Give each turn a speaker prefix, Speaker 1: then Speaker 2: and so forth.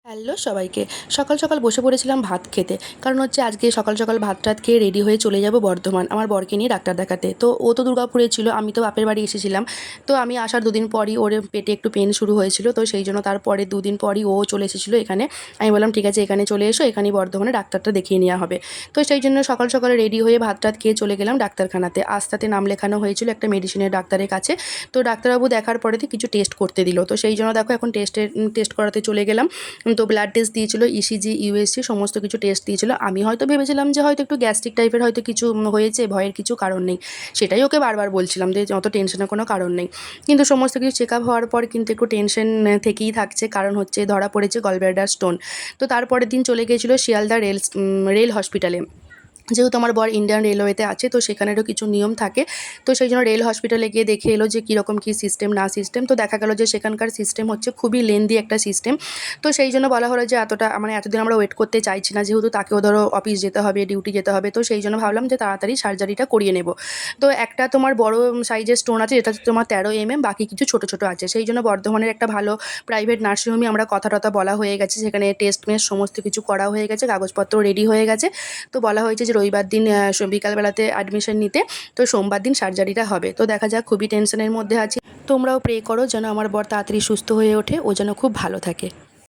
Speaker 1: Hello সবাইকে। সকাল সকাল বসে পড়েছিলাম ভাত খেতে। কারণ হচ্ছে আজকে সকাল সকাল ভাত টাত খেয়ে রেডি হয়ে চলে যাব বর্ধমান আমার বরকে নিয়ে ডাক্তার দেখাতে। তো ও তো দুর্গাপুরে ছিল, আমি তো বাপের বাড়ি এসেছিলাম। তো আমি আসার দুদিন পরই ওর পেটে একটু পেন শুরু হয়েছিল, তো সেই জন্য তারপরে দুদিন পরই ও চলে এসেছিলো এখানে। আমি বললাম ঠিক আছে এখানে চলে এসো, এখানেই বর্ধমানে ডাক্তারটা দেখিয়ে নেওয়া হবে। তো সেই জন্য সকাল সকালে রেডি হয়ে ভাত টাত খেয়ে চলে গেলাম ডাক্তারখানাতে। আস্তাতে নাম লেখানো হয়েছিল একটা মেডিসিনের ডাক্তারের কাছে। তো ডাক্তারবাবু দেখার পরেতে কিছু টেস্ট করতে দিল, তো সেই জন্য দেখো এখন টেস্ট করাতে চলে গেলাম। তো ব্লাড টেস্ট দিয়েছিল, ইসিজি ইউএসজি সমস্ত কিছু টেস্ট দিয়েছিল। আমি হয়তো ভেবেছিলাম যে হয়তো একটু গ্যাস্ট্রিক টাইপের হয়তো কিছু হয়েছে, ভয়ের কিছু কারণ নেই। সেটাই ওকে বারবার বলছিলাম যে অত টেনশনের কোনো কারণ নেই। কিন্তু সমস্ত কিছু চেক আপ হওয়ার পর কিন্তু একটু টেনশন থেকেই থাকছে, কারণ হচ্ছে ধরা পড়েছে গলব্লাডার স্টোন। তো তারপরের দিন চলে গিয়েছিল শিয়ালদা রেল হসপিটালে। যেহেতু আমার বর ইন্ডিয়ান রেলওয়েতে আছে, তো সেখানেরও কিছু নিয়ম থাকে। তো সেই জন্য রেল হসপিটালে গিয়ে দেখে এলো যে কীরকম কী সিস্টেম না সিস্টেম। তো দেখা গেল যে সেখানকার সিস্টেম হচ্ছে খুবই লেন্দি একটা সিস্টেম। তো সেই জন্য বলা হলো যে এতদিন আমরা ওয়েট করতে চাইছি না, যেহেতু তাকেও ধরো অফিস যেতে হবে, ডিউটি যেতে হবে। তো সেই জন্য ভাবলাম যে তাড়াতাড়ি সার্জারিটা করিয়ে নেব। তো একটা তোমার বড় সাইজের স্টোন আছে, যেটা তোমার 13 বাকি কিছু ছোট ছোট আছে। সেই জন্য বর্ধমানের একটা ভালো প্রাইভেট নার্সিংহোমে আমরা কথা টথা বলা হয়ে গেছে, সেখানে টেস্ট মেস্ট সমস্ত কিছু করা হয়ে গেছে, কাগজপত্র রেডি হয়ে গেছে। তো বলা হয়েছে যে রবিবার দিন বিকালবেলাতে অ্যাডমিশন নিতে, তো সোমবার দিন সার্জারিটা হবে। তো দেখা যাক, খুবই টেনশনের মধ্যে আছি। তোমরাও প্রে করো যেন আমার বর তাড়াতাড়ি সুস্থ হয়ে ওঠে, ও যেন খুব ভালো থাকে।